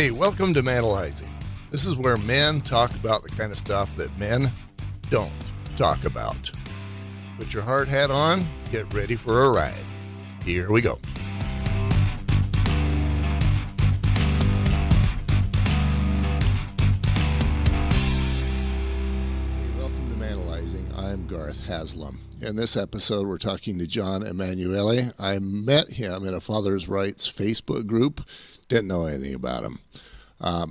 Hey, welcome to Manalizing. This is where men talk about the kind of stuff that men don't talk about. Put your hard hat on, get ready for a ride. Here we go. Hey, welcome to Manalizing. I'm Garth Haslam. In this episode, we're talking to John Emanuele. I met him in a Father's Rights Facebook group. Didn't know anything about him.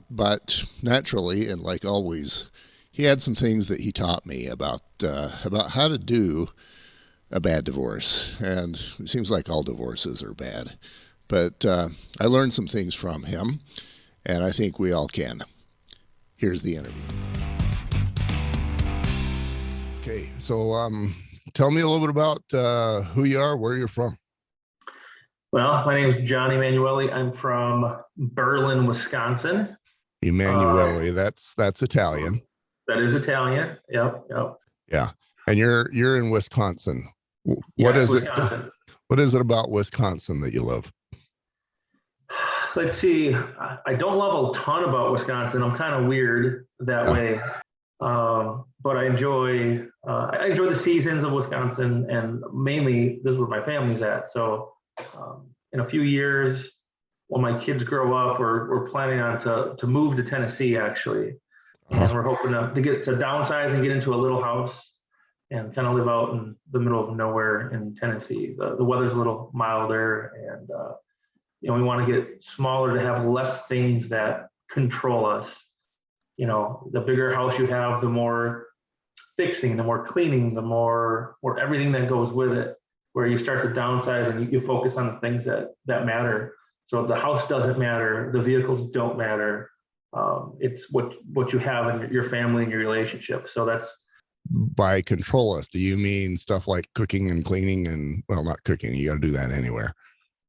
But naturally, and like always, he had some things that he taught me about how to do a bad divorce. And it seems like all divorces are bad. But I learned some things from him, and I think we all can. Here's the interview. Okay, so tell me a little bit about who you are, where you're from. Well, my name is John Emanuele. I'm from Berlin, Wisconsin. Emanuele, that's Italian. That is Italian. Yep. Yeah, and you're in Wisconsin. What is Wisconsin. it? What is it about Wisconsin that you love? Let's see. I don't love a ton about Wisconsin. I'm kind of weird that way, but I enjoy the seasons of Wisconsin, and mainly this is where my family's at. So. In a few years, when my kids grow up, we're planning on to move to Tennessee, actually. And we're hoping to get to downsize and get into a little house and kind of live out in the middle of nowhere in Tennessee. The weather's a little milder, and we want to get smaller to have less things that control us. The bigger house you have, the more fixing, the more cleaning, the more everything that goes with it. Where you start to downsize and you focus on the things that matter. So the house doesn't matter, the vehicles don't matter. It's what you have in your family and your relationship. So that's. By control us, do you mean stuff like cooking and cleaning and, well, not cooking, you got to do that anywhere,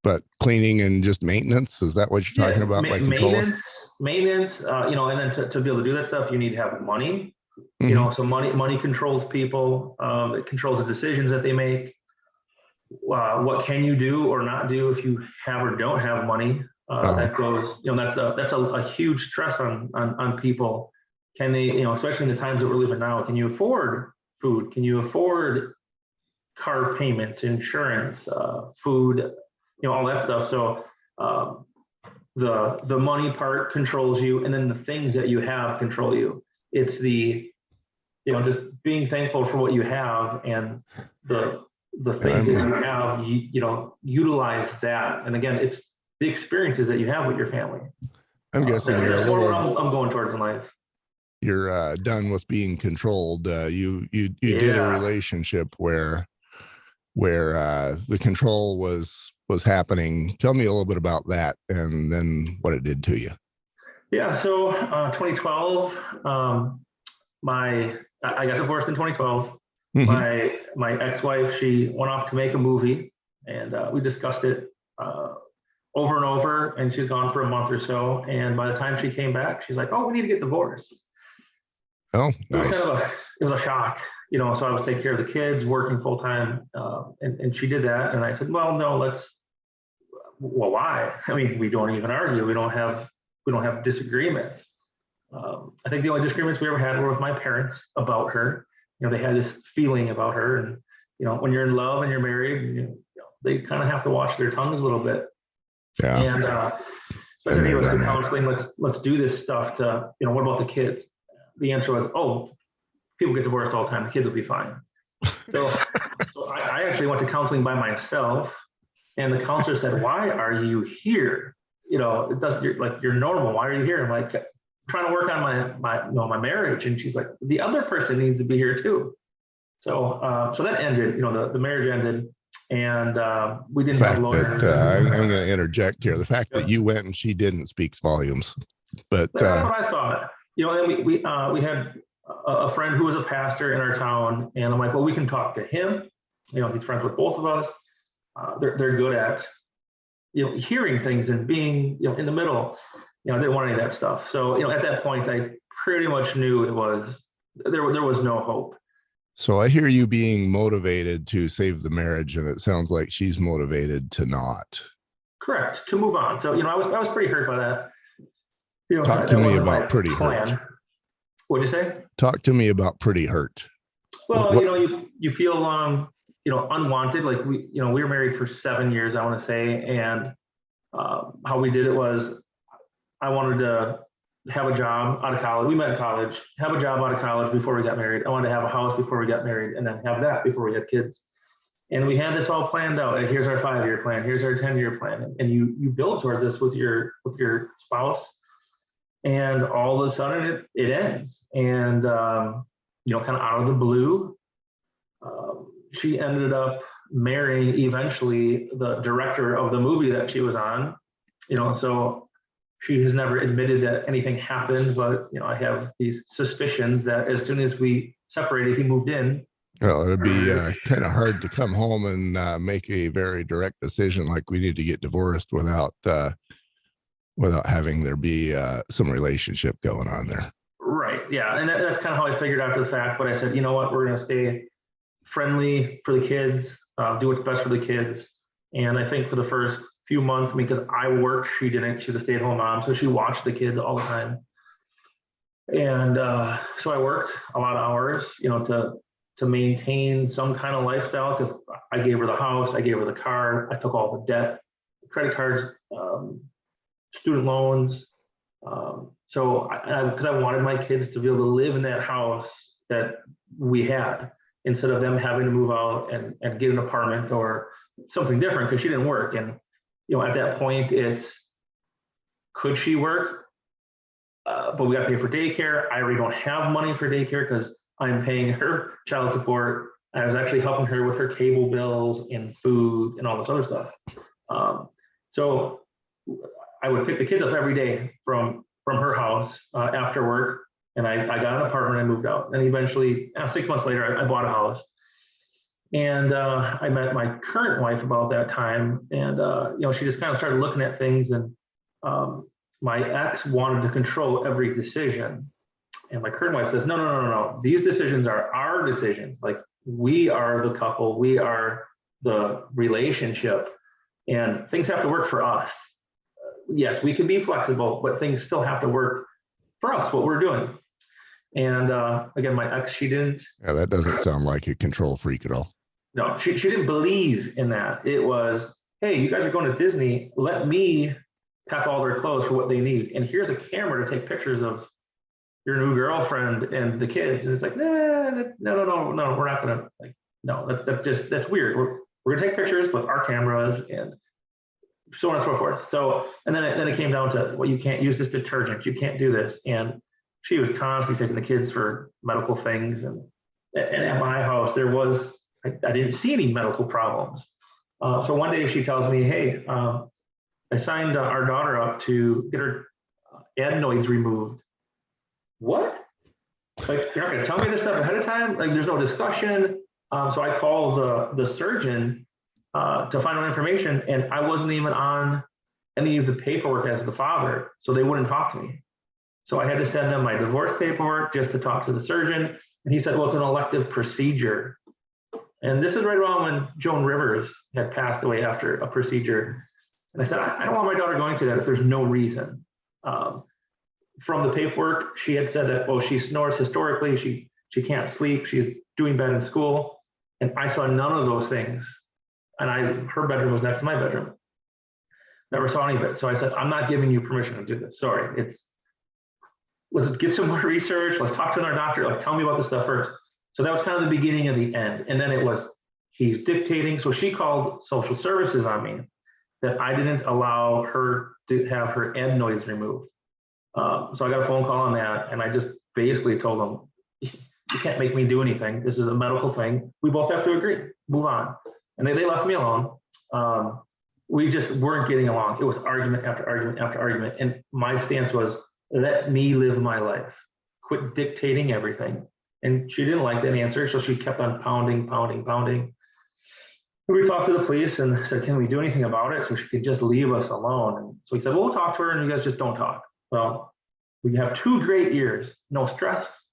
but cleaning and just maintenance? Is that what you're talking about by control us? Maintenance, and then to be able to do that stuff, you need to have money. Mm-hmm. So money controls people. It controls the decisions that they make. What can you do or not do if you have or don't have money? That goes, that's a huge stress on people. Can they, especially in the times that we're living now, can you afford food? Can you afford car payments, insurance, food, all that stuff? So the money part controls you, and then the things that you have control you. It's the, just being thankful for what you have, and the things that you have, utilize that. And again, it's the experiences that you have with your family. I'm guessing that's where I'm going towards in life. You're done with being controlled. You did a relationship where the control was happening. Tell me a little bit about that, and then what it did to you. Yeah. So 2012, I got divorced in 2012. Mm-hmm. My ex-wife, she went off to make a movie, and we discussed it over and over, and she's gone for a month or so. And by the time she came back, she's like, "Oh, we need to get divorced." Oh, nice. It was a shock, so I was taking care of the kids, working full time, and she did that. And I said, "Well, no, why? I mean, we don't even argue. We don't have disagreements. I think the only disagreements we ever had were with my parents about her. They had this feeling about her, and when you're in love and you're married, they kind of have to watch their tongues a little bit. Yeah. And especially with the counseling, let's do this stuff to, what about the kids? The answer was, oh, people get divorced all the time. The kids will be fine. So I actually went to counseling by myself, and the counselor said, "Why are you here? It doesn't. You're normal. Why are you here?" I'm like, trying to work on my marriage. And she's like, "The other person needs to be here too." So that ended, the marriage ended, and we didn't have lawyers. I'm going to interject here. The fact that you went and she didn't speaks volumes. But that's what I thought. And we had a friend who was a pastor in our town, and I'm like, well, we can talk to him. He's friends with both of us. They're good at hearing things and being in the middle. I didn't want any of that stuff. So, at that point, I pretty much knew there was no hope. So I hear you being motivated to save the marriage, and it sounds like she's motivated to not. Correct, to move on. So, I was pretty hurt by that. Talk to that me wasn't about my pretty hurt. plan. What'd you say? Talk to me about pretty hurt. Well, What? you feel unwanted. Like we were married for 7 years, I want to say, and how we did it was I wanted to have a job out of college. We met in college, have a job out of college before we got married. I wanted to have a house before we got married, and then have that before we had kids. And we had this all planned out. Like, here's our 5-year plan. Here's our 10-year plan. And you build towards this with your spouse. And all of a sudden it ends. And kind of out of the blue, she ended up marrying eventually the director of the movie that she was on. So she has never admitted that anything happened, but I have these suspicions that as soon as we separated, he moved in. Well, it'd be kind of hard to come home and make a very direct decision like we need to get divorced without having there be some relationship going on there. Right. Yeah. And that's kind of how I figured after the fact. But I said, you know what, we're going to stay friendly for the kids, do what's best for the kids. And I think for the first few months, because I worked, she didn't. She's a stay-at-home mom, so she watched the kids all the time. And so I worked a lot of hours, to maintain some kind of lifestyle, because I gave her the house, I gave her the car, I took all the debt, credit cards, student loans. So because I wanted my kids to be able to live in that house that we had, instead of them having to move out and get an apartment or something different, because she didn't work. And at that point, it's, could she work? But we got to pay for daycare. I already don't have money for daycare because I'm paying her child support. I was actually helping her with her cable bills and food and all this other stuff. So I would pick the kids up every day from her house after work, and I got an apartment. I moved out, and eventually, 6 months later, I bought a house. And I met my current wife about that time, and she just kind of started looking at things, and my ex wanted to control every decision. And my current wife says, no. These decisions are our decisions. Like, we are the couple, we are the relationship, and things have to work for us. Yes, we can be flexible, but things still have to work for us, what we're doing. And again, my ex, she didn't. Yeah, that doesn't sound like a control freak at all. No, she didn't believe in that. It was, hey, you guys are going to Disney. Let me pack all their clothes for what they need. And here's a camera to take pictures of your new girlfriend and the kids. And it's like, no, we're not going to, like, no, that's weird. We're going to take pictures with our cameras and so on and so forth. So, and then it came down to, well, you can't use this detergent. You can't do this. And she was constantly taking the kids for medical things. And at my house, I didn't see any medical problems. So one day she tells me, hey, I signed our daughter up to get her adenoids removed. What? Like, you're not going to tell me this stuff ahead of time? Like, there's no discussion. So I called the surgeon to find out information, and I wasn't even on any of the paperwork as the father, so they wouldn't talk to me. So I had to send them my divorce paperwork just to talk to the surgeon. And he said, well, it's an elective procedure. And this is right around when Joan Rivers had passed away after a procedure. And I said, I don't want my daughter going through that if there's no reason. From the paperwork, she had said that, well, she snores historically, she can't sleep, she's doing bad in school. And I saw none of those things. And her bedroom was next to my bedroom. Never saw any of it. So I said, I'm not giving you permission to do this. Sorry. Let's get some more research. Let's talk to our doctor. Like, tell me about this stuff first. So that was kind of the beginning of the end. And then it was, he's dictating. So she called social services on me that I didn't allow her to have her adenoids removed. So I got a phone call on that. And I just basically told them, you can't make me do anything. This is a medical thing. We both have to agree, move on. And they left me alone. We just weren't getting along. It was argument after argument after argument. And my stance was, let me live my life. Quit dictating everything. And she didn't like that answer, so she kept on pounding. We talked to the police and said, can we do anything about it so she could just leave us alone? And so he said, well, we'll talk to her and you guys just don't talk. Well, we have 2 great years, no stress,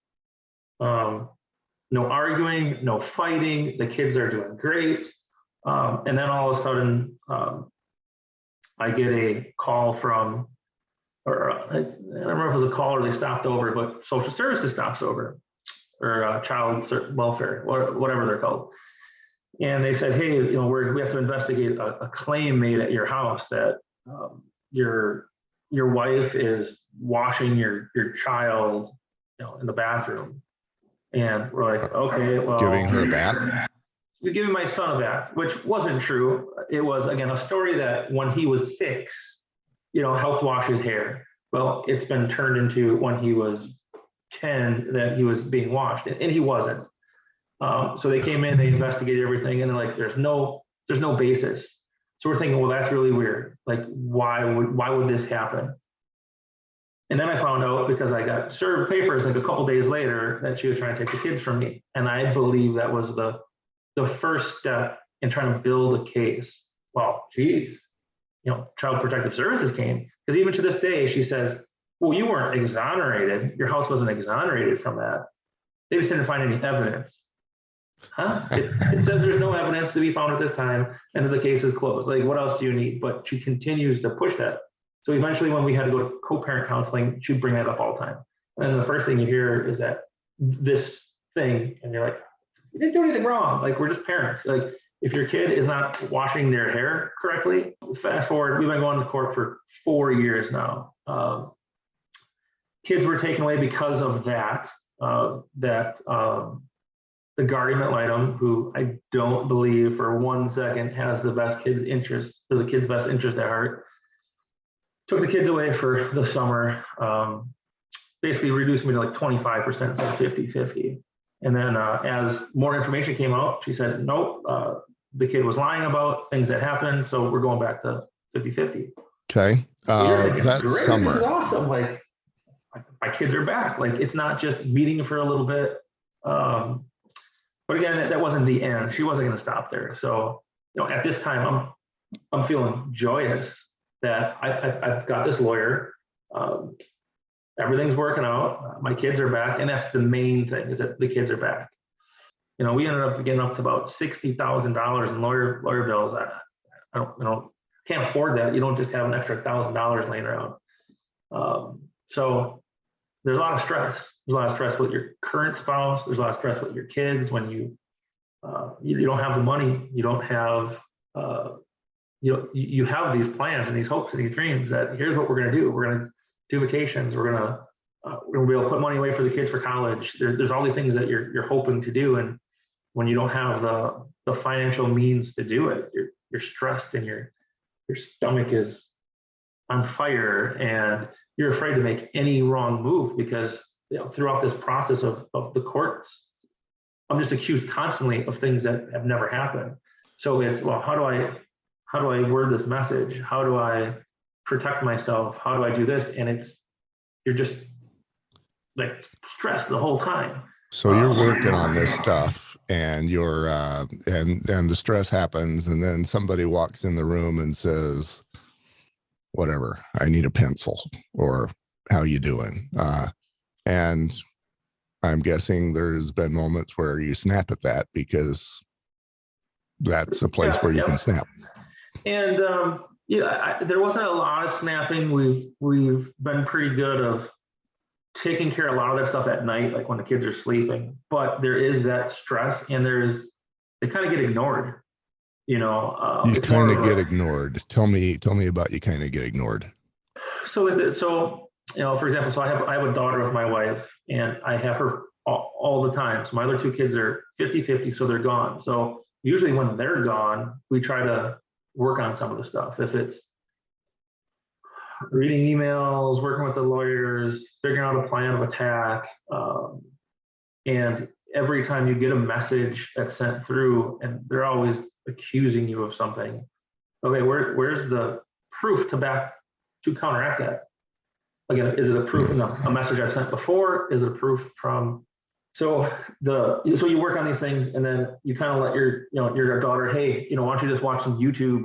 no arguing, no fighting. The kids are doing great. And then all of a sudden, I get a call from or I don't remember if it was a call or they stopped over, but social services stops over, or child welfare, or whatever they're called. And they said, hey, we have to investigate a claim made at your house that your wife is washing your child, in the bathroom. And we're like, okay, well, giving her a bath. Giving my son a bath, which wasn't true. It was, again, a story that when he was 6, helped wash his hair. Well, it's been turned into when he was 10 that he was being washed, and he wasn't. So they came in, they investigated everything, and they're like, there's no basis. So we're thinking, well, that's really weird. Like, why would this happen? And then I found out, because I got served papers like a couple days later, that she was trying to take the kids from me. And I believe that was the first step in trying to build a case. Well, geez, Child Protective Services came, because even to this day, she says, well, you weren't exonerated. Your house wasn't exonerated from that. They just didn't find any evidence. Huh? It says there's no evidence to be found at this time, and the case is closed. Like, what else do you need? But she continues to push that. So eventually, when we had to go to co-parent counseling, she'd bring that up all the time. And the first thing you hear is that this thing, and you're like, you didn't do anything wrong. Like, we're just parents. Like, if your kid is not washing their hair correctly, fast forward, we've been going to court for 4 years now. Kids were taken away because of that. The guardian ad litem, who I don't believe for 1 second has the kid's best interest at heart, took the kids away for the summer, basically reduced me to like 25%, so 50-50. And then as more information came out, she said, nope, the kid was lying about things that happened, so we're going back to 50-50. Okay. That's great, summer. this is awesome. Like, my kids are back. Like, it's not just meeting for a little bit. But again, that wasn't the end. She wasn't going to stop there. So, at this time, I'm feeling joyous that I've got this lawyer. Everything's working out. My kids are back, and that's the main thing, is that the kids are back. We ended up getting up to about $60,000 in lawyer bills. I don't can't afford that. You don't just have an extra $1,000 laying around. So there's a lot of stress. There's a lot of stress with your current spouse. There's a lot of stress with your kids when you don't have the money. You don't have you have these plans and these hopes and these dreams that here's what we're going to do. We're going to do vacations. We're going to be able to put money away for the kids for college. There's all these things that you're hoping to do, and when you don't have the financial means to do it, you're stressed, and your stomach is on fire, and you're afraid to make any wrong move, because throughout this process of the courts, I'm just accused constantly of things that have never happened. So it's, well, how do I word this message? How do I protect myself? How do I do this? And you're just like stressed the whole time. So you're working on this stuff, and you're and the stress happens, and then somebody walks in the room and says, whatever, I need a pencil, or how you doing? And I'm guessing there's been moments where you snap at that, because that's a place where you can snap. And there wasn't a lot of snapping. We've been pretty good of taking care of a lot of that stuff at night, like when the kids are sleeping. But there is that stress, and they kind of get ignored. You kind of get ignored. Tell me about you kind of get ignored. So for example, so I have a daughter with my wife, and I have her all the time. So my other 2 kids are 50-50, so they're gone. So usually when they're gone, we try to work on some of the stuff. If it's reading emails, working with the lawyers, figuring out a plan of attack, and every time you get a message that's sent through, and they're always accusing you of something, okay, where's the proof to counteract that? Again, is it a proof in a message I've sent before? Is it a proof from? So you work on these things, and then you kind of let your daughter, hey, why don't you just watch some YouTube?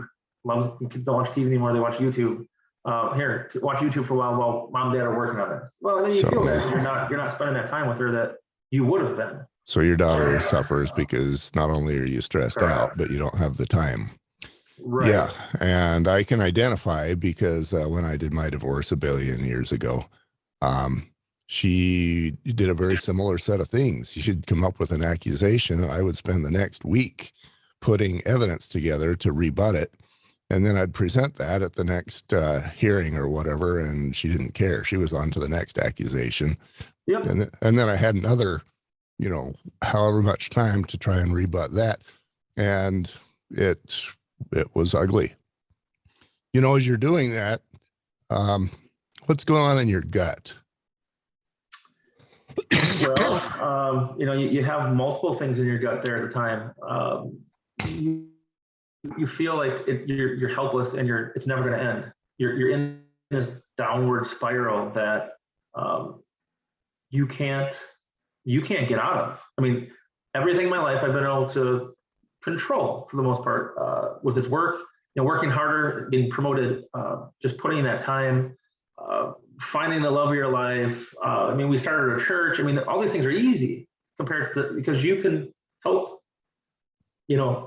Kids don't watch TV anymore; they watch YouTube. Here, watch YouTube for a while mom and dad are working on this. Well, and then you feel that you're not spending that time with her that you would have been. So your daughter suffers because not only are you stressed out, but you don't have the time. Yeah, Right. and I can identify because when I did my divorce a billion years ago, um, she did a very similar set of things. She'd come up with an accusation, and I would spend the next week putting evidence together to rebut it. And then I'd present that at the next hearing or whatever, and she didn't care. She was on to the next accusation. Yep. And then I had another, however much time to try and rebut that. And it it was ugly. As you're doing that, um, what's going on in your gut? Well, you have multiple things in your gut there at the time. You feel like you're helpless and it's never going to end. You're in this downward spiral that um, you can't you can't get out of. I mean, everything in my life I've been able to control for the most part with this work. Working harder, getting promoted, just putting in that time, finding the love of your life. I mean, we started a church. I mean, all these things are easy compared to because you can help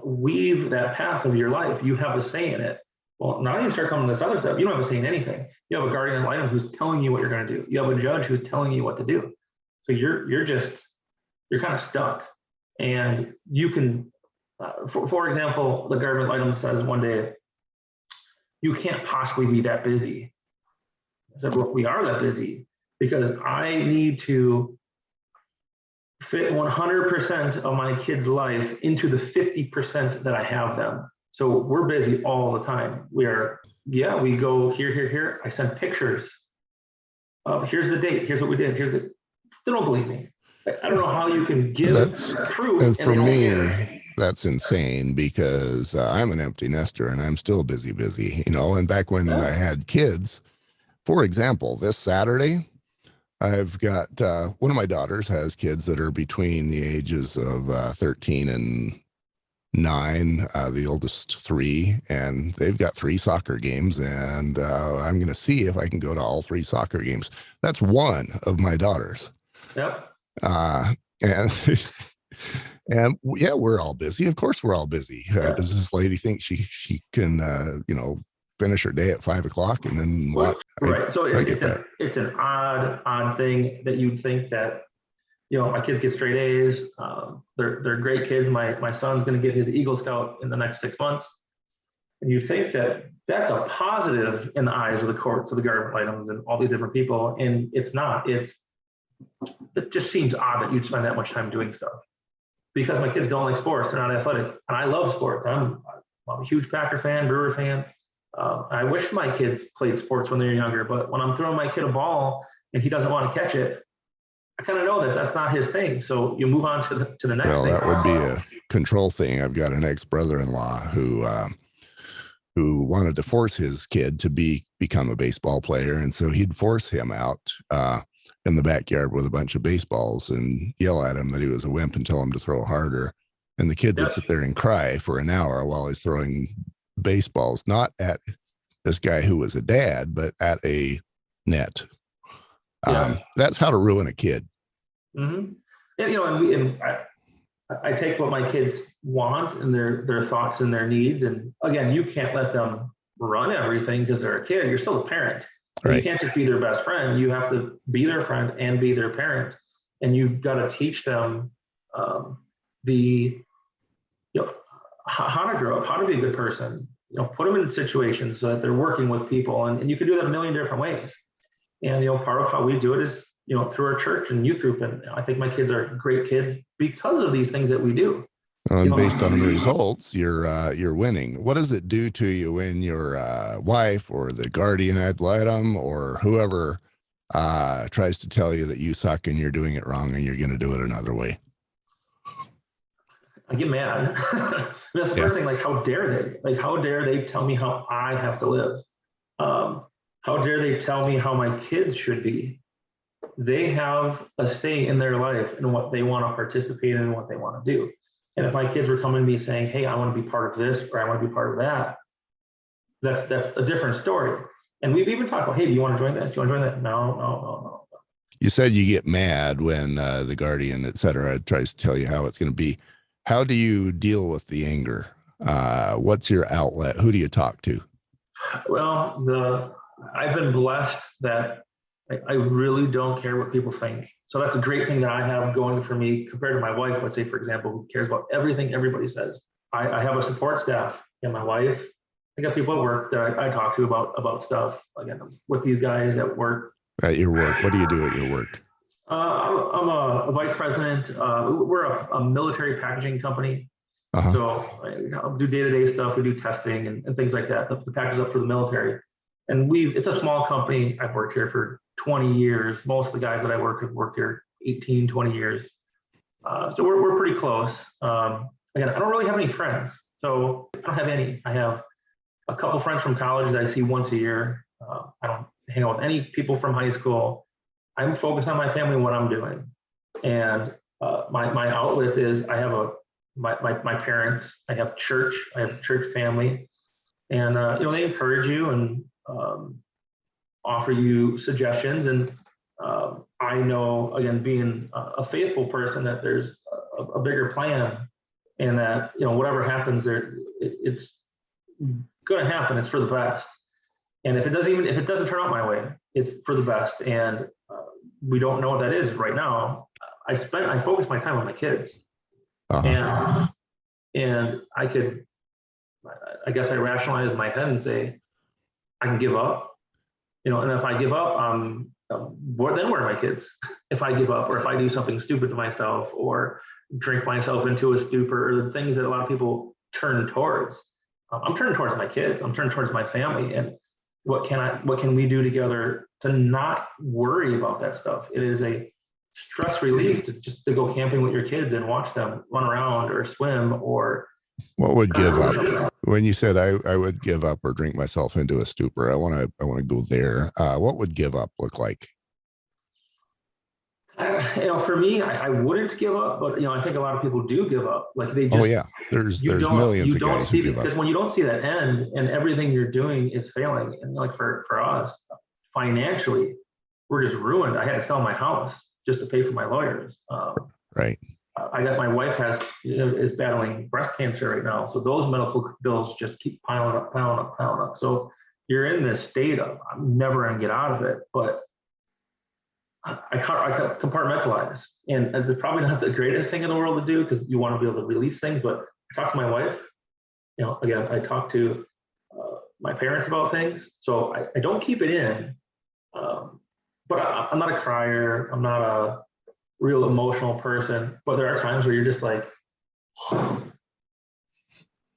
weave that path of your life. You have a say in it. Well, now you start coming to this other stuff. You don't have a say in anything. You have a guardian ad litem who's telling you what you're going to do. You have a judge who's telling you what to do. So you're kind of stuck, and you can, for example, the guardian ad litem says one day, you can't possibly be that busy. I said, well, we are that busy because I need to fit 100% of my kid's life into the 50% that I have them. So we're busy all the time. We go here. I send pictures of here's the date, here's what we did, they don't believe me. I don't know how you can give That's proof and and for they don't me, care. that's insane because I'm an empty nester and I'm still busy. And back when I Yeah. had kids, for example, this Saturday, I've got one of my daughters has kids that are between the ages of 13 and 9, the oldest 3, and they've got 3 soccer games. And I'm going to see if I can go to all 3 soccer games. That's one of my daughters. Yep. Uh, and and yeah, we're all busy. Of course, we're all busy. Yeah. Does this lady think she can, finish her day at 5 o'clock and then what? Right. So I get that. it's an odd thing that you'd think that my kids get straight A's. They're great kids. My son's going to get his Eagle Scout in the next 6 months, and you think that that's a positive in the eyes of the courts, of the guardian items, and all these different people, and it's not. It just seems odd that you'd spend that much time doing stuff because my kids don't like sports. They're not athletic, and I love sports. I'm a huge Packer fan, Brewer fan. I wish my kids played sports when they were younger, but when I'm throwing my kid a ball and he doesn't want to catch it, I kind of know that's not his thing. So you move on to the next Well, thing. that would be a control thing. I've got an ex-brother-in-law who wanted to force his kid to become a baseball player, and so he'd force him out in the backyard with a bunch of baseballs and yell at him that he was a wimp and tell him to throw harder. And the kid would Yep. sit there and cry for an hour while he's throwing baseballs, not at this guy who was a dad, but at a net. Yeah. That's how to ruin a kid. Mm-hmm. And I take what my kids want and their thoughts and their needs. And again, you can't let them run everything because they're a kid. You're still a parent. And you Right. can't just be their best friend. You have to be their friend and be their parent. And you've got to teach them the how to grow up, how to be a good person. Put them in situations so that they're working with people, and you can do that a million different ways. And part of how we do it is through our church and youth group. And I think my kids are great kids because of these things that we do. And based on results, you're winning. What does it do to you when your wife or the guardian ad litem or whoever tries to tell you that you suck and you're doing it wrong and you're going to do it another way? I get mad. That's the Yeah. first thing. Like, how dare they? Like, how dare they tell me how I have to live? How dare they tell me how my kids should be? They have a say in their life and what they want to participate in and what they want to do. And if my kids were coming to me saying, "Hey, I want to be part of this," or "I want to be part of that," that's a different story. And we've even talked about, "Hey, do you want to join this? Do you want to join that?" No, no, no, no. You said you get mad when the guardian, et cetera, tries to tell you how it's going to be. How do you deal with the anger? What's your outlet? Who do you talk to? Well, I've been blessed that I really don't care what people think. So that's a great thing that I have going for me compared to my wife, let's say, for example, who cares about everything everybody says. I have a support staff and my wife. I got people at work that I talk to about stuff. Again, with these guys at work. At your work, what do you do at your work? I'm a vice president. We're a military packaging company. Uh-huh. So I do day-to-day stuff. We do testing and things like that. The package up for the military. And it's a small company. I've worked here for 20 years. Most of the guys that I work have worked here 18, 20 years. So we're pretty close. Again, I don't really have any friends. So I don't have any. I have a couple friends from college that I see once a year. I don't hang out with any people from high school. I'm focused on my family and what I'm doing. And my outlet is I have my parents, I have church family, and they encourage you and offer you suggestions. And I know, again, being a faithful person, that there's a bigger plan, and that whatever happens there, it's going to happen. It's for the best. And if it doesn't turn out my way, it's for the best. And we don't know what that is right now. I focus my time on my kids. Uh-huh. And I guess I rationalize in my head and say, I can give up, and if I give up, then where are my kids? If I give up, or if I do something stupid to myself, or drink myself into a stupor, or the things that a lot of people turn towards, I'm turning towards my kids. I'm turning towards my family. And what can we do together to not worry about that stuff? It is a stress relief to go camping with your kids and watch them run around or swim. Or what would give up? When you said I would give up or drink myself into a stupor, I want to go there. What would give up look like? For me, I wouldn't give up, but I think a lot of people do give up. Like they just, oh yeah, there's millions of guys who give up. Because when you don't see that end and everything you're doing is failing, and like for us financially, we're just ruined. I had to sell my house just to pay for my lawyers. Right. My wife is battling breast cancer right now, so those medical bills just keep piling up. So you're in this state of, I'm never going to get out of it, but I compartmentalize. And it's probably not the greatest thing in the world to do, because you want to be able to release things. But I talk to my wife. Again, I talk to my parents about things. So I don't keep it in. But I'm not a crier. I'm not a real emotional person. But there are times where you're just like,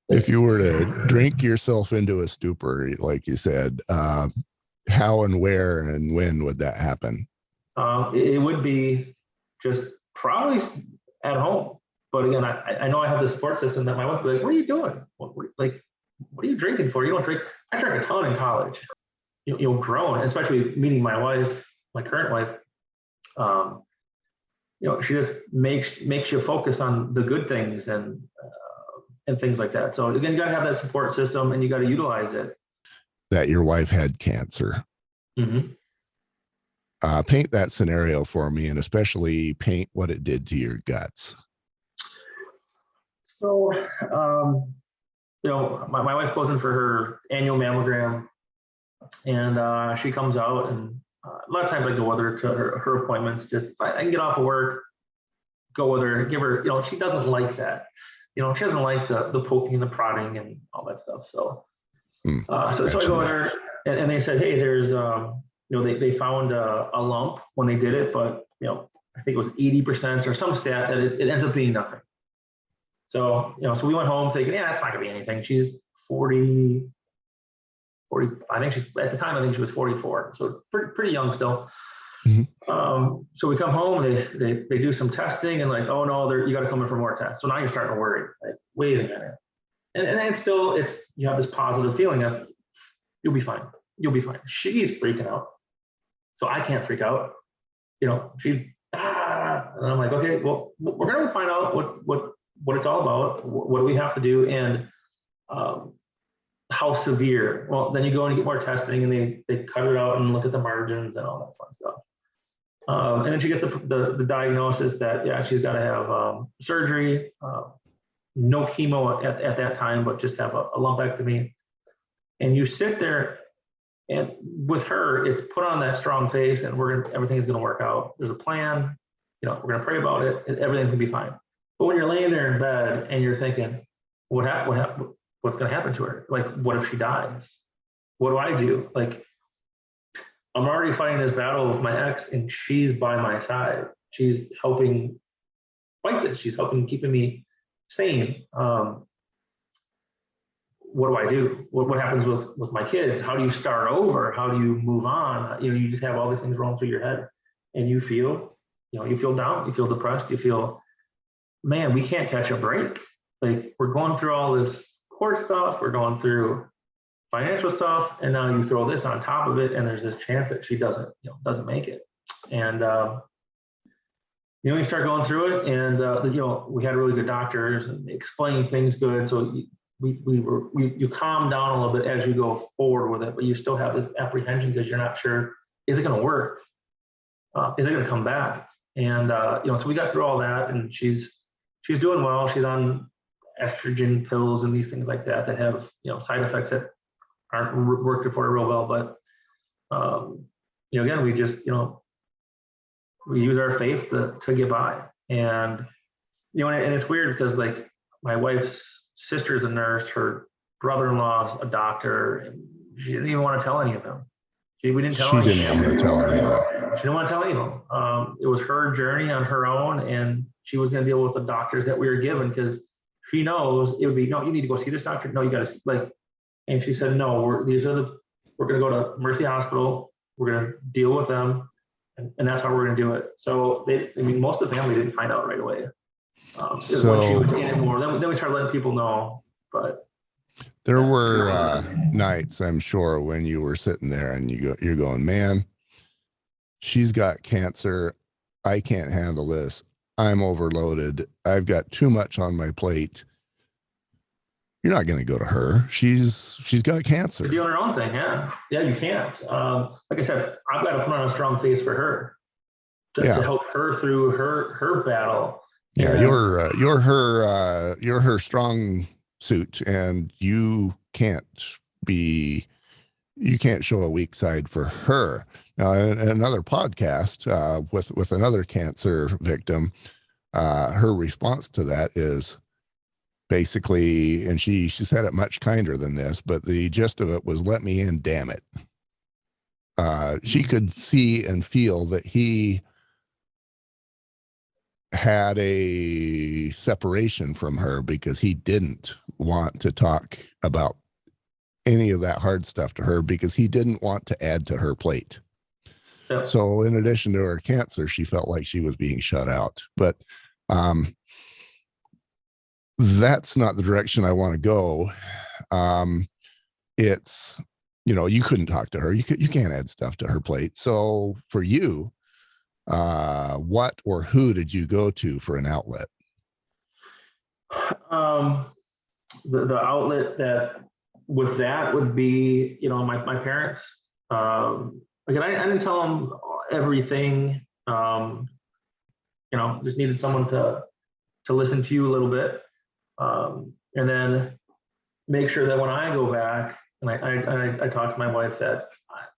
if you were to drink yourself into a stupor, like you said, how and where and when would that happen? It would be just probably at home. But again, I know I have the support system that my wife would be like, what are you doing? What are you drinking for? You don't drink. I drank a ton in college. Grown, especially meeting my wife, my current wife. She just makes you focus on the good things and things like that. So again, you got to have that support system, and you got to utilize it. That your wife had cancer. Mm-hmm. Paint that scenario for me, and especially paint what it did to your guts. So, my wife goes in for her annual mammogram, and she comes out, and a lot of times I go with her to her appointments. Just I can get off of work, go with her, give her. She doesn't like that. She doesn't like the poking and the prodding and all that stuff. So, so I go with her, and they said, hey, there's they found a lump when they did it, but I think it was 80% or some stat that it ends up being nothing. So so we went home thinking, yeah, that's not gonna be anything. She's 40. I think at the time, I think she was 44, so pretty young still. Mm-hmm. So we come home, they do some testing, and like, oh no, you got to come in for more tests. So now you're starting to worry. Like, wait a minute, and then still, you have this positive feeling of you'll be fine. You'll be fine. She's freaking out, so I can't freak out. She's and I'm like, okay, well, we're gonna find out what it's all about. What do we have to do, and how severe? Well, then you go and get more testing, and they cut it out and look at the margins and all that fun stuff. And then she gets the diagnosis that she's got to have surgery. no chemo at that time, but just have a lumpectomy. And you sit there, and with her, it's put on that strong face, and everything's gonna work out. There's a plan, we're gonna pray about it, and everything's gonna be fine. But when you're laying there in bed and you're thinking, what's gonna happen to her? Like, what if she dies? What do I do? Like, I'm already fighting this battle with my ex, and she's by my side. She's helping fight this. She's helping keeping me sane. What do I do? What happens with my kids? How do you start over? How do you move on? You just have all these things rolling through your head, and you feel down, you feel depressed, you feel, man, we can't catch a break. Like, we're going through all this court stuff, we're going through financial stuff, and now you throw this on top of it, and there's this chance that she doesn't make it. And you start going through it, and we had really good doctors, and they explained things good. So you calm down a little bit as you go forward with it, but you still have this apprehension because you're not sure, is it going to work? Is it going to come back? And so we got through all that, and she's doing well. She's on estrogen pills and these things like that have side effects that aren't working for her real well. But again, we just we use our faith to get by. And and it's weird because, like, my wife's sister's a nurse, her brother-in-law's a doctor, and she didn't even want to tell any of them. We didn't tell any of them. She didn't want to tell any of them. She didn't want to tell any of them. It was her journey on her own, and she was going to deal with the doctors that we were given, because she knows it would be, no, you need to go see this doctor. No, you got to, like, and she said, no, we're going to go to Mercy Hospital. We're going to deal with them. And that's how we're going to do it. So most of the family didn't find out right away. So when she was in it more, then we started letting people know. But there were nights, I'm sure, when you were sitting there and you're going, man, she's got cancer. I can't handle this. I'm overloaded. I've got too much on my plate. You're not going to go to her. She's got cancer. She's doing her own thing. Yeah, you can't. Like I said, I've got to put on a strong face for her to help her through her battle. Yeah, you're her strong suit, and you can't show a weak side for her. Now, in another podcast with another cancer victim, her response to that is basically, and she said it much kinder than this, but the gist of it was, let me in, damn it. She could see and feel that he had a separation from her because he didn't want to talk about any of that hard stuff to her, because he didn't want to add to her plate. Yeah. So in addition to her cancer, she felt like she was being shut out. But that's not the direction I want to go. It's, you couldn't talk to her. You can't add stuff to her plate. So for you, what or who did you go to for an outlet? The outlet that with that would be, my parents. Again, I didn't tell them everything. Just needed someone to listen to you a little bit. And then make sure that when I go back and I talk to my wife, that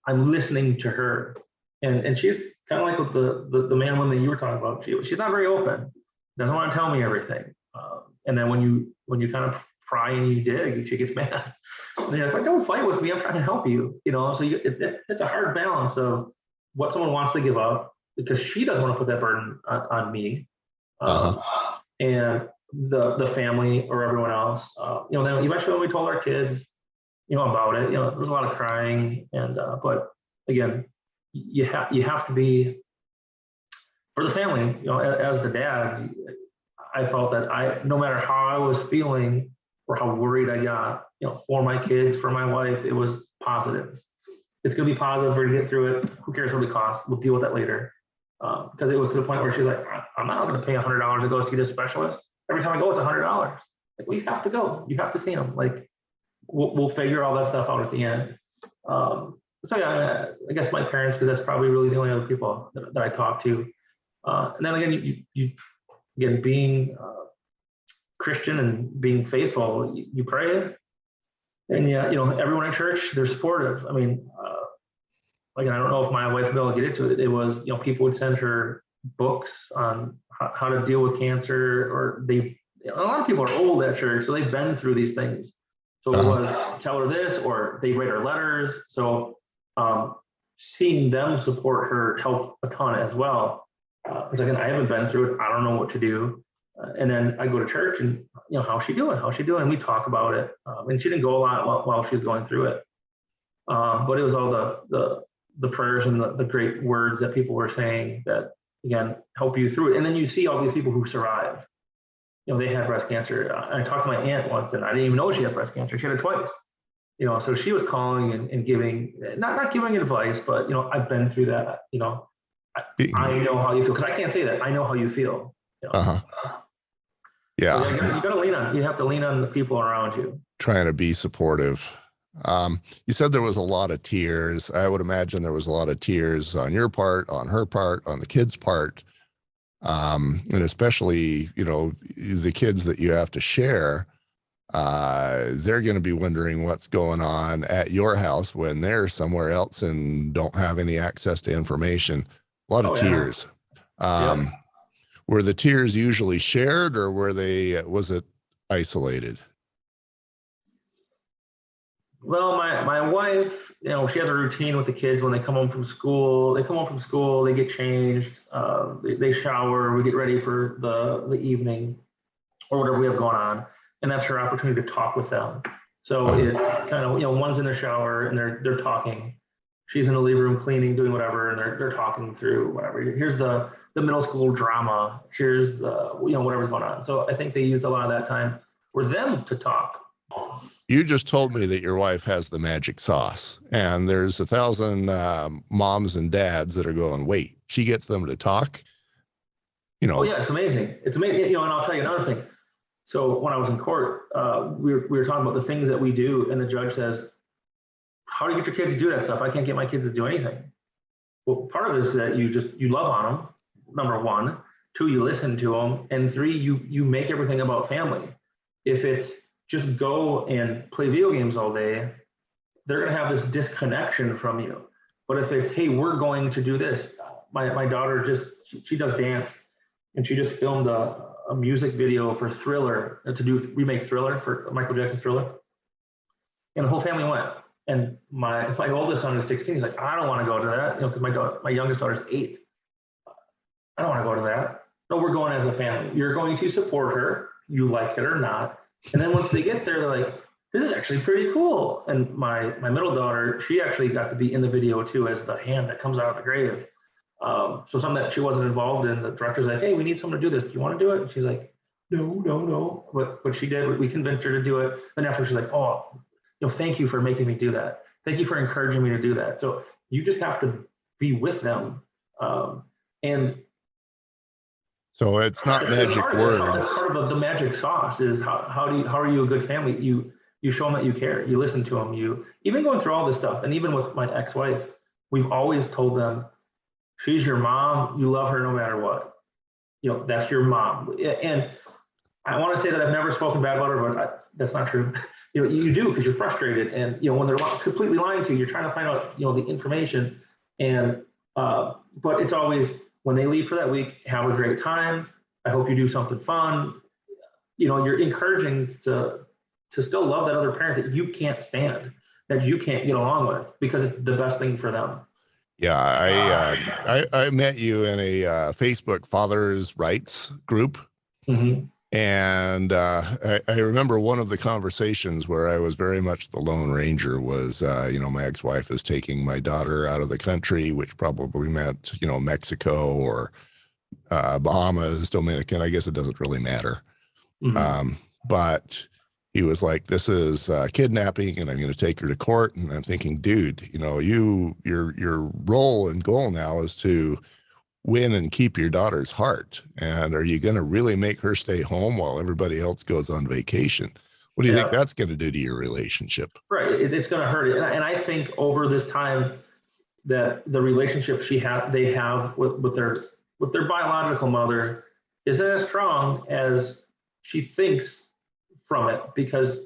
I'm listening to her. And she's kind of like with the man woman that you were talking about. She's not very open, doesn't want to tell me everything. And then when you kind of pry and you dig, she gets mad. And you're like, don't fight with me, I'm trying to help you. So it's a hard balance of what someone wants to give up, because she doesn't want to put that burden on me. And the family or everyone else. Then eventually when we told our kids, about it, there was a lot of crying, and but again, you have to be for the family. As the dad, I felt that no matter how I was feeling or how worried I got, for my kids, for my wife, it was positive. It's going to be positive. We're going to get through it. Who cares what it costs? We'll deal with that later. Because it was to the point where she's like, I'm not going to pay $100 to go see this specialist. Every time I go, it's $100. Like, well, you have to go. You have to see him. Like, we'll figure all that stuff out at the end. So yeah, I guess my parents, because that's probably really the only other people that I talk to. And then again, you being Christian and being faithful, you pray, and yeah, everyone in church, they're supportive. I mean, again, I don't know if my wife will be able to get into it. It was, people would send her books on how to deal with cancer, or a lot of people are old at church, so they've been through these things. So it was tell her this, or they write her letters. So seeing them support her helped a ton as well. Because again, I haven't been through it. I don't know what to do. And then I go to church and, how's she doing? How's she doing? We talk about it. And she didn't go a lot while she was going through it. But it was all the prayers and the great words that people were saying that, again, help you through it. And then you see all these people who survived. They had breast cancer. I talked to my aunt once, and I didn't even know she had breast cancer. She had it twice. So she was calling and giving, not giving advice, but, I've been through that. I know how you feel, because I can't say that. I know how you feel. Yeah. So you got to lean on. You have to lean on the people around you. Trying to be supportive. You said there was a lot of tears. I would imagine there was a lot of tears on your part, on her part, on the kids' part. And especially, the kids that you have to share, they're going to be wondering what's going on at your house when they're somewhere else and don't have any access to information. A lot of tears. Were the tears usually shared, or was it isolated? Well, my wife, she has a routine with the kids when they come home from school. They come home from school, they get changed, they shower, we get ready for the evening or whatever we have going on, and that's her opportunity to talk with them. So it's kind of, one's in the shower and they're talking. She's in the living room cleaning, doing whatever, and they're talking through whatever. Here's the middle school drama. Here's the whatever's going on. So I think they used a lot of that time for them to talk. You just told me that your wife has the magic sauce, and there's 1,000 moms and dads that are going, wait, she gets them to talk? Oh yeah, it's amazing. It's amazing. And I'll tell you another thing. So when I was in court, we were talking about the things that we do, and the judge says, how do you get your kids to do that stuff? I can't get my kids to do anything. Well, part of it is that you love on them, number one. Two, you listen to them. And three, you make everything about family. If it's just go and play video games all day, they're going to have this disconnection from you. But if it's, hey, we're going to do this. My daughter she does dance, and she just filmed a music video for Thriller, to remake Thriller, for Michael Jackson's Thriller. And the whole family went. And my oldest son is 16. He's like, I don't want to go to that, because my youngest daughter's 8. I don't want to go to that. No, we're going as a family. You're going to support her, you like it or not. And then once they get there, they're like, this is actually pretty cool. And my middle daughter, she actually got to be in the video too, as the hand that comes out of the grave. So something that she wasn't involved in. The director's like, hey, we need someone to do this. Do you want to do it? And she's like, no. But she did. We convinced her to do it. Then after, she's like, oh, thank you for making me do that. Thank you for encouraging me to do that. So you just have to be with them. And so it's not magic words. That's part of the magic sauce is how are you a good family? You show them that you care. You listen to them. You even going through all this stuff. And even with my ex-wife, we've always told them, she's your mom. You love her no matter what. That's your mom. And I want to say that I've never spoken bad about her, but that's not true. You do, because you're frustrated, and when they're completely lying to you, you're trying to find out the information. And but it's always, when they leave for that week, have a great time. I hope you do something fun. You're encouraging to still love that other parent that you can't stand, that you can't get along with, because it's the best thing for them. Yeah, I met you in a Facebook Father's Rights group. Mm-hmm. And I remember one of the conversations where I was very much the Lone Ranger was, my ex-wife is taking my daughter out of the country, which probably meant, Mexico or Bahamas, Dominican. I guess it doesn't really matter. Mm-hmm. But he was like, this is kidnapping, and I'm going to take her to court. And I'm thinking, dude, your role and goal now is to win and keep your daughter's heart. And are you going to really make her stay home while everybody else goes on vacation? What do you think that's going to do to your relationship? Right. It's going to hurt it. And I think over this time that the relationship they have with their biological mother is as strong as she thinks from it, because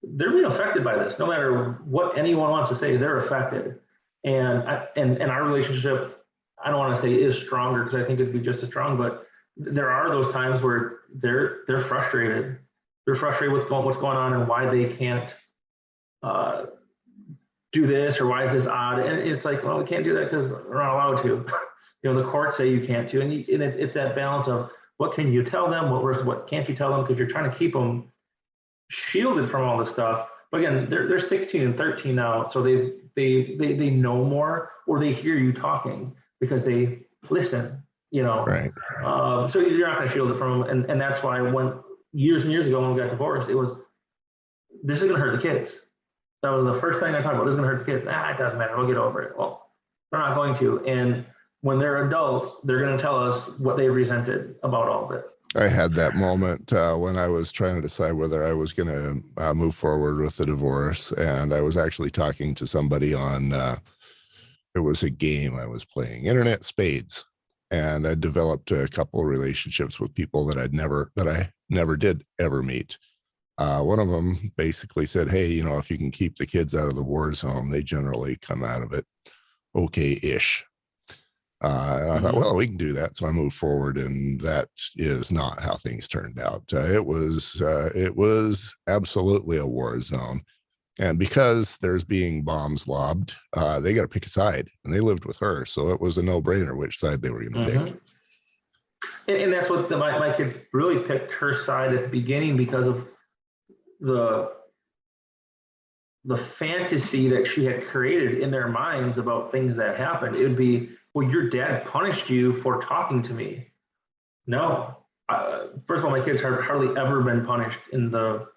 they're being affected by this. No matter what anyone wants to say, they're affected. And our relationship, I don't want to say is stronger, because I think it'd be just as strong, but there are those times where they're frustrated. They're frustrated with what's going on and why they can't do this, or why is this odd? And it's like, well, we can't do that because we're not allowed to. The courts say you can't to, and it's that balance of what can you tell them, what can't you tell them, because you're trying to keep them shielded from all this stuff. But again, they're 16 and 13 now, so they know more, or they hear you talking because they listen. Right. So you're not going to shield it from them, and that's why when years and years ago when we got divorced, it was, this is going to hurt the kids. That was the first thing I talked about. This is going to hurt the kids. It doesn't matter. We'll get over it. Well, they're not going to. And when they're adults, they're going to tell us what they resented about all of it. I had that moment when I was trying to decide whether I was going to move forward with the divorce. And I was actually talking to somebody on, it was a game I was playing, Internet Spades. And I developed a couple of relationships with people that I never did ever meet. One of them basically said, hey, if you can keep the kids out of the war zone, they generally come out of it okay-ish. And I thought, well, we can do that. So I moved forward, and that is not how things turned out. It was absolutely a war zone. And because there's being bombs lobbed, they got to pick a side, and they lived with her. So it was a no-brainer which side they were going to pick. And that's what my kids really picked her side at the beginning, because of the fantasy that she had created in their minds about things that happened. It would be, well, your dad punished you for talking to me. No. First of all, my kids have hardly ever been punished in the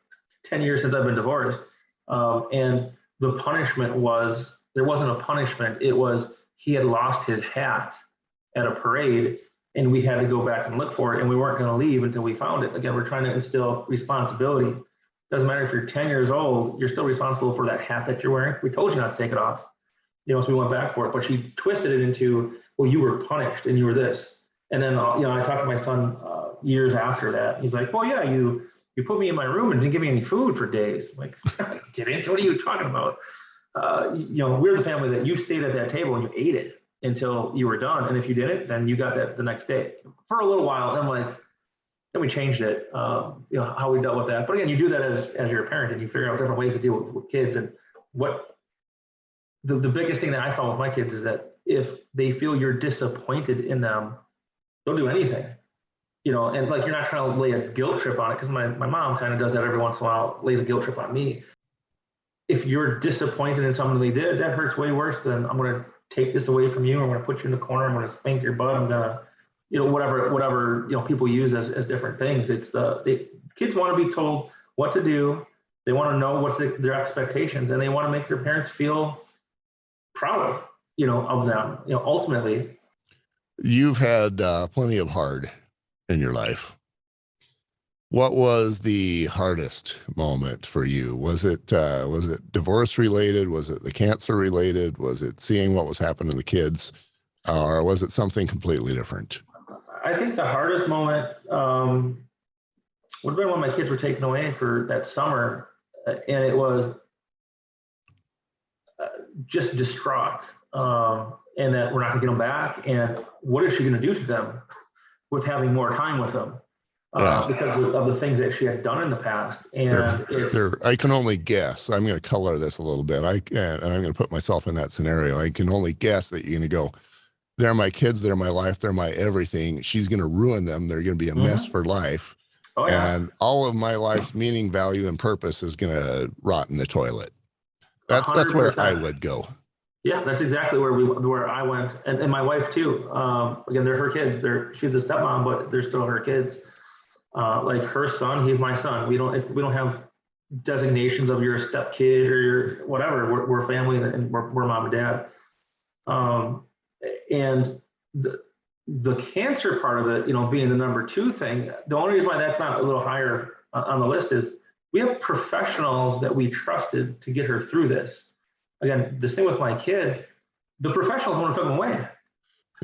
10 years since I've been divorced. And the punishment was, there wasn't a punishment. It was, he had lost his hat at a parade, and we had to go back and look for it, and we weren't going to leave until we found it. Again, we're trying to instill responsibility. Doesn't matter if you're 10 years old, you're still responsible for that hat that you're wearing. We told you not to take it off. So we went back for it, but she twisted it into, well, you were punished and you were this. And then, I talked to my son years after that. He's like, well, yeah, you put me in my room and didn't give me any food for days. I'm like, I didn't. What are you talking about? We're the family that you stayed at that table and you ate it until you were done. And if you didn't, then you got that the next day for a little while. And I'm like, then we changed it, how we dealt with that. But again, you do that as your parent, and you figure out different ways to deal with kids. And what the biggest thing that I found with my kids is that if they feel you're disappointed in them, they'll do anything. And like, you're not trying to lay a guilt trip on it, because my mom kind of does that every once in a while, lays a guilt trip on me. If you're disappointed in something they did, that hurts way worse than, I'm going to take this away from you. I'm going to put you in the corner. I'm going to spank your butt. I'm going to, whatever people use as different things. It's kids want to be told what to do. They want to know what's their expectations, and they want to make their parents feel proud, of them. Ultimately, you've had plenty of hard in your life. What was the hardest moment for you? Was it divorce related? Was it the cancer related? Was it seeing what was happening to the kids? Or was it something completely different? I think the hardest moment would have been when my kids were taken away for that summer, and it was just distraught, and that we're not going to get them back. And what is she going to do to them with having more time with them? Because of the things that she had done in the past. And I can only guess. I'm going to color this a little bit. And I'm going to put myself in that scenario. I can only guess that you're going to go, they're my kids, they're my life, they're my everything. She's going to ruin them. They're going to be a mess for life. Oh, yeah. And all of my life's meaning, value, and purpose is going to rot in the toilet. That's 100%. where I would go. Yeah, that's exactly where I went, and my wife too. Again, they're her kids. She's the stepmom, but they're still her kids. Like her son, he's my son. We don't have designations of you're a step kid or you're whatever. We're family, and we're mom and dad. And the cancer part of it, being the number 2 thing. The only reason why that's not a little higher on the list is we have professionals that we trusted to get her through this. Again, this thing with my kids, the professionals want to took them away.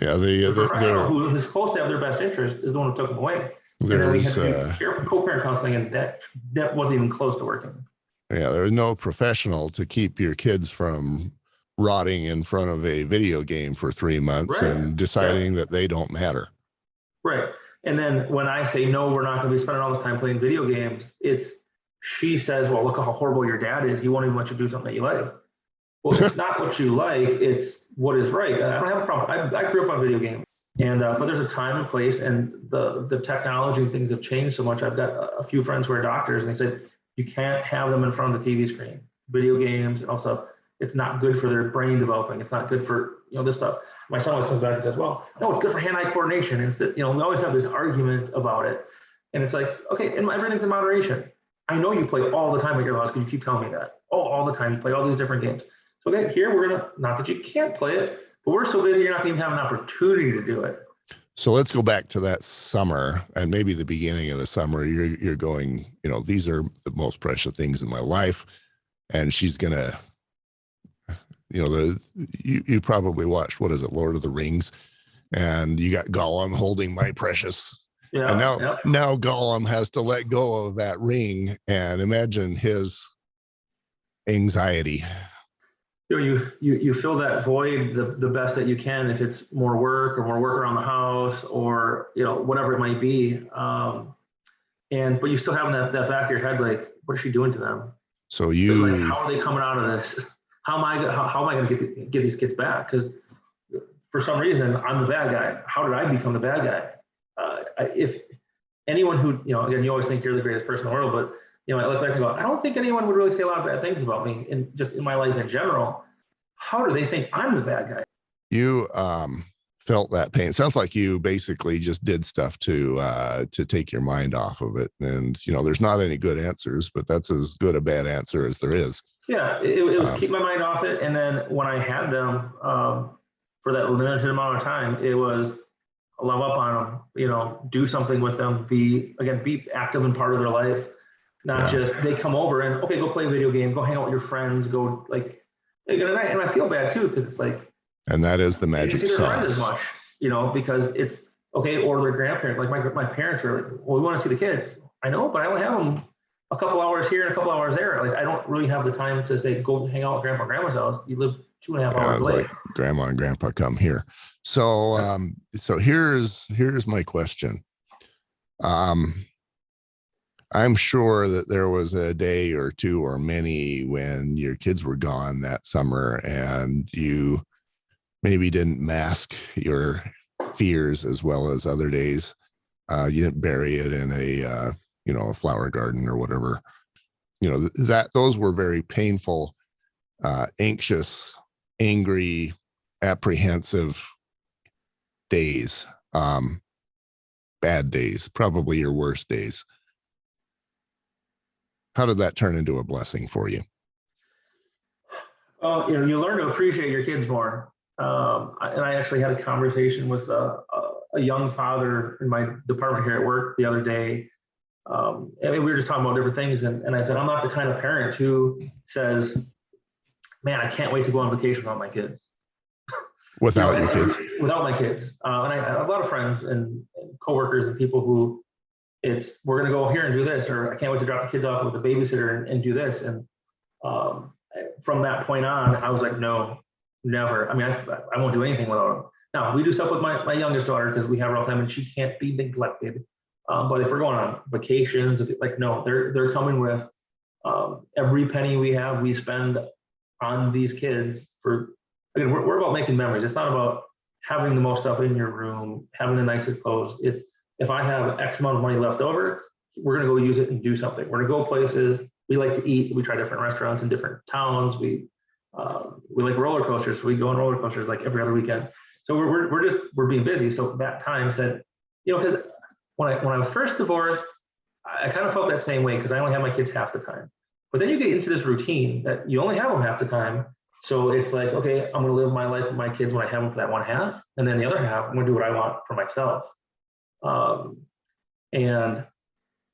Yeah, the professional who is supposed to have their best interest is the one who took them away. And then we had There's, to do co-parent counseling, and that wasn't even close to working. yeah, there's no professional to keep your kids from rotting in front of a video game for 3 months Right. and deciding that they don't matter. Right. And then when I say, no, we're not going to be spending all this time playing video games, she says, well, look how horrible your dad is. He won't even let you do something that you like. Well, it's not what you like, it's what is right. I don't have a problem. I grew up on video games, and but there's a time and place, and the technology and things have changed so much. I've got a few friends who are doctors, and they said you can't have them in front of the TV screen, video games and all stuff. It's not good for their brain developing. It's not good for this stuff. My son always comes back and says, well, no, it's good for hand-eye coordination. Instead, we always have this argument about it, and it's like, okay, and everything's in moderation. I know you play all the time at your house because you keep telling me that. Oh, all the time you play all these different games. So okay, here we're gonna, not that you can't play it, but we're so busy you're not gonna even have an opportunity to do it. So let's go back to that summer and maybe the beginning of the summer. You're going, these are the most precious things in my life, and she's gonna, you probably watched, what is it, Lord of the Rings, and you got Gollum holding my precious. Yeah. And now Gollum has to let go of that ring, and imagine his anxiety. You fill that void the best that you can, if it's more work around the house, or whatever it might be, but you still have that back of your head, like, what is she doing to them? So like, how are they coming out of this? How am I going to get these kids back? Because for some reason I'm the bad guy. How did I become the bad guy? If anyone who, again, you always think you're the greatest person in the world, but I look back and go, I don't think anyone would really say a lot of bad things about me in my life in general. How do they think I'm the bad guy? You felt that pain. It sounds like you basically just did stuff to take your mind off of it. And there's not any good answers, but that's as good a bad answer as there is. Yeah, it was keep my mind off it. And then when I had them for that limited amount of time, it was love up on them, do something with them, be active and part of their life. Not just they come over and, okay, go play a video game, go hang out with your friends, go like, and I feel bad too, because it's like, and that is the magic sauce. As much, because it's okay, or their grandparents. Like my parents are like, well, we want to see the kids. I know, but I only have them a couple hours here and a couple hours there. Like, I don't really have the time to say, go hang out with grandpa and grandma's house. You live 2.5 hours away. Like, grandma and grandpa come here. So so here's my question. I'm sure that there was a day or two or many when your kids were gone that summer, and you maybe didn't mask your fears as well as other days. You didn't bury it in a a flower garden or whatever. That those were very painful, anxious, angry, apprehensive days. Bad days, probably your worst days. How did that turn into a blessing for you? You learn to appreciate your kids more. And I actually had a conversation with a young father in my department here at work the other day. And we were just talking about different things. And I said, I'm not the kind of parent who says, man, I can't wait to go on vacation without my kids. Without your kids? Without my kids. And I have a lot of friends and coworkers and people who we're going to go here and do this, or I can't wait to drop the kids off with a babysitter and do this. And from that point on, I was like, no, never. I mean, I won't do anything without them. Now, we do stuff with my youngest daughter because we have her all the time and she can't be neglected. But if we're going on vacations, no, they're coming with every penny we have, we spend on these kids we're about making memories. It's not about having the most stuff in your room, having the nicest clothes. It's, if I have X amount of money left over, we're going to go use it and do something. We're going to go places. We like to eat. We try different restaurants in different towns. We like roller coasters. So we go on roller coasters like every other weekend. So we're being busy. So that time said, because when I was first divorced, I kind of felt that same way because I only have my kids half the time. But then you get into this routine that you only have them half the time. So it's like, okay, I'm going to live my life with my kids when I have them for that one half. And then the other half, I'm going to do what I want for myself. And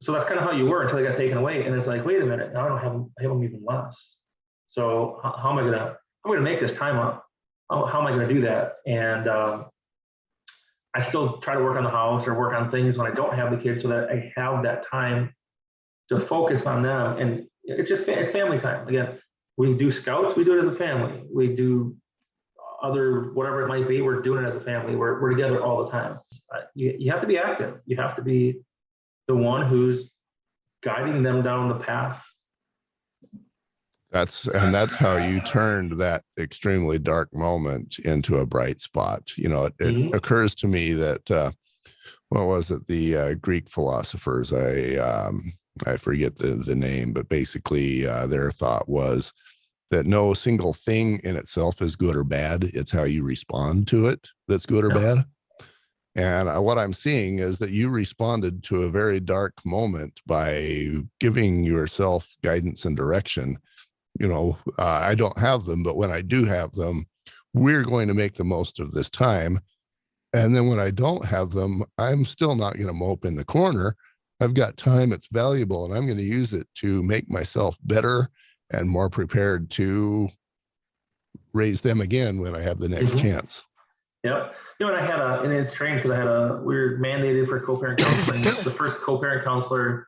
so that's kind of how you were until they got taken away. And it's like, wait a minute, now I have them even less. So how am I going to make this time up? How am I going to do that? And I still try to work on the house or work on things when I don't have the kids, so that I have that time to focus on them. And it's family time. Again, we do scouts, we do it as a family. We do other whatever it might be, we're doing it as a family. We're together all the time. You have to be active. You have to be the one who's guiding them down the path. That's how you turned that extremely dark moment into a bright spot. It occurs to me that what was it? The Greek philosophers, I forget the name, but basically their thought was that no single thing in itself is good or bad. It's how you respond to it that's good or bad. And what I'm seeing is that you responded to a very dark moment by giving yourself guidance and direction. I don't have them, but when I do have them, we're going to make the most of this time. And then when I don't have them, I'm still not going to mope in the corner. I've got time, it's valuable, and I'm going to use it to make myself better and more prepared to raise them again when I have the next chance. Yep. And and it's strange because we were mandated for co-parent counseling. The first co-parent counselor,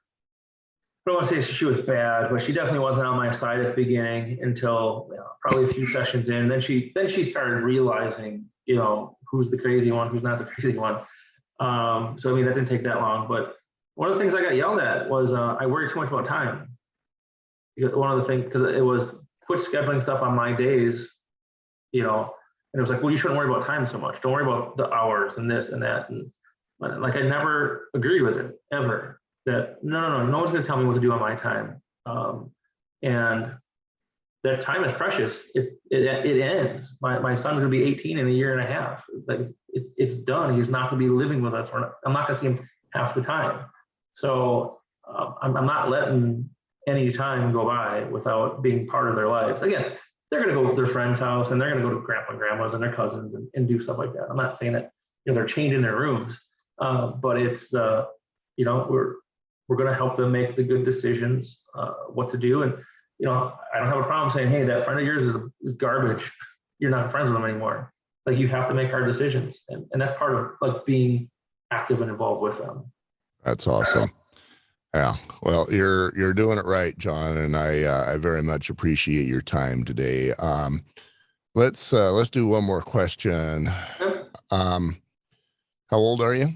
I don't want to say she was bad, but she definitely wasn't on my side at the beginning until probably a few sessions in. Then she started realizing, who's the crazy one, who's not the crazy one. So that didn't take that long. But one of the things I got yelled at was I worried too much about time. One of the things, because it was quit scheduling stuff on my days, and it was like, well, you shouldn't worry about time so much. Don't worry about the hours and this and that. And like, I never agreed with it ever. That no one's going to tell me what to do on my time. And that time is precious. It ends. My son's going to be 18 in a year and a half. Like it's done. He's not going to be living with us. I'm not going to see him half the time. So I'm not letting any time go by without being part of their lives. Again, they're going to go to their friend's house and they're going to go to grandpa and grandma's and their cousins and do stuff like that. I'm not saying that they're changing their rooms, but it's we're going to help them make the good decisions, what to do. And I don't have a problem saying, hey, that friend of yours is garbage. You're not friends with them anymore. Like, you have to make hard decisions, and that's part of like being active and involved with them. That's awesome. Yeah. Well, you're doing it right, John, and I very much appreciate your time today. Let's do one more question. How old are you?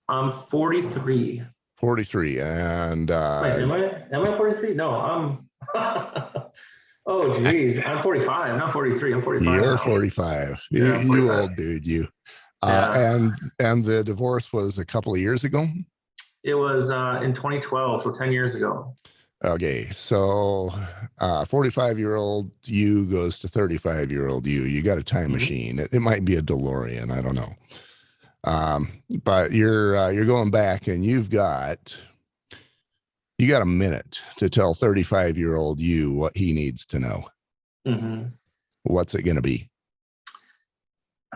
I'm 43. 43, and wait, am I 43? No, I'm oh geez, I'm 45, not 43. I'm 45. You're now. 45. Yeah, I'm 45. You old dude, you. And the divorce was a couple of years ago? It was in 2012, so 10 years ago. Okay, so 45-year-old you goes to 35-year-old you. You got a time machine. It might be a DeLorean, I don't know. But you're going back, and you got a minute to tell 35-year-old you what he needs to know. What's it going to be?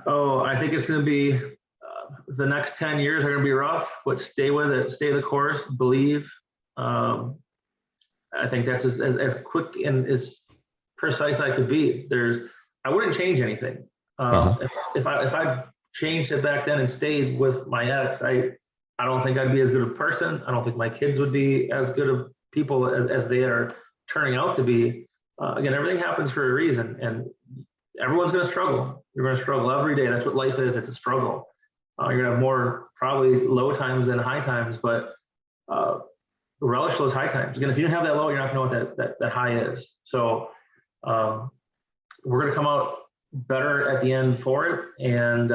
Oh, I think it's going to be the next 10 years are going to be rough, but stay with it, stay the course, believe. I think that's as quick and as precise as I could be. I wouldn't change anything. If I changed it back then and stayed with my ex, I don't think I'd be as good of a person. I don't think my kids would be as good of people as they are turning out to be. Again, everything happens for a reason, and everyone's going to struggle. You're going to struggle every day. That's what life is. It's a struggle. You're going to have more probably low times than high times, but relish those high times. Again, if you don't have that low, you're not going to know what that high is. So we're going to come out better at the end for it. And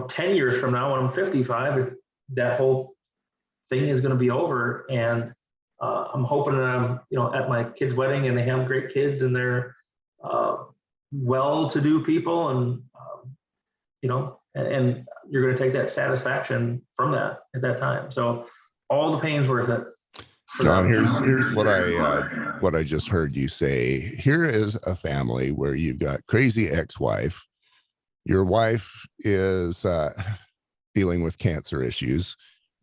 10 years from now, when I'm 55, that whole thing is going to be over. And I'm hoping that I'm at my kid's wedding and they have great kids and they're well-to-do people, and and you're going to take that satisfaction from that at that time. So all the pain's worth it. John, here's what I just heard you say. Here is a family where you've got crazy ex-wife. Your wife is dealing with cancer issues.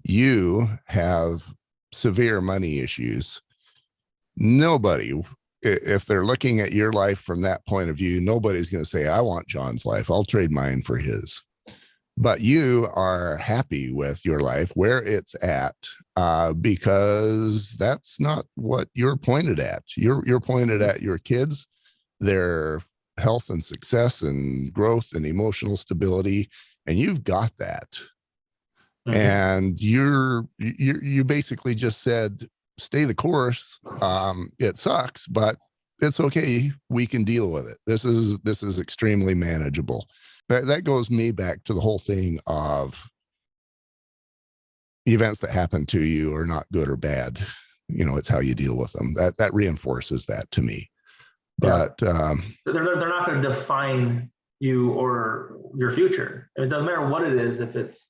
You have severe money issues. Nobody, if they're looking at your life from that point of view, nobody's going to say, I want John's life. I'll trade mine for his. but you are happy with your life where it's at, because that's not what you're pointed at. You're pointed at your kids, their health and success and growth and emotional stability, and you've got that. And you basically just said, stay the course. It sucks, but it's okay. We can deal with it. This is extremely manageable. That goes me back to the whole thing of events that happen to you are not good or bad. It's how you deal with them. That reinforces that to me. But they're not going to define you or your future. It doesn't matter what it is. If it's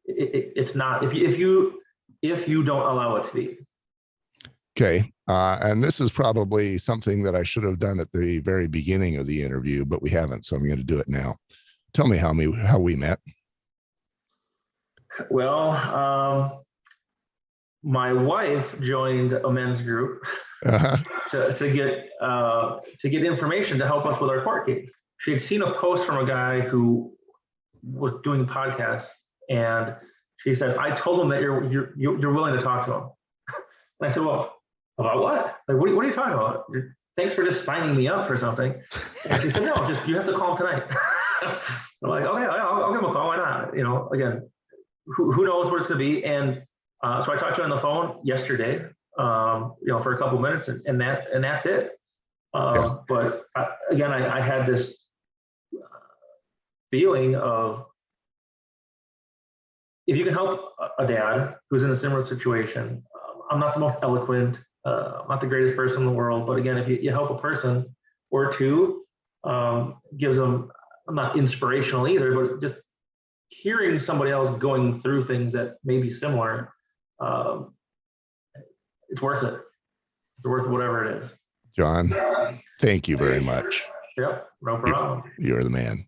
it's not, if you don't allow it to be. Okay. And this is probably something that I should have done at the very beginning of the interview, but we haven't. So I'm going to do it now. Tell me how we met. Well, my wife joined a men's group to get information to help us with our court case. She had seen a post from a guy who was doing podcasts, and she said, "I told him that you're willing to talk to him." And I said, "Well, about what? Like, what are you talking about? Thanks for just signing me up for something." And she said, "No, just you have to call him tonight." I'm like, "Okay, I'll give him a call. Why not?" Again, who knows what it's going to be. And so I talked to her on the phone yesterday, for a couple of minutes, and that's it. But again, I had this feeling of, if you can help a dad who's in a similar situation, I'm not the most eloquent, I'm not the greatest person in the world, but again, if you help a person or two, gives them, I'm not inspirational either, but just hearing somebody else going through things that may be similar, it's worth it. It's worth whatever it is. John, thank you very much. Yep, no problem. You're the man.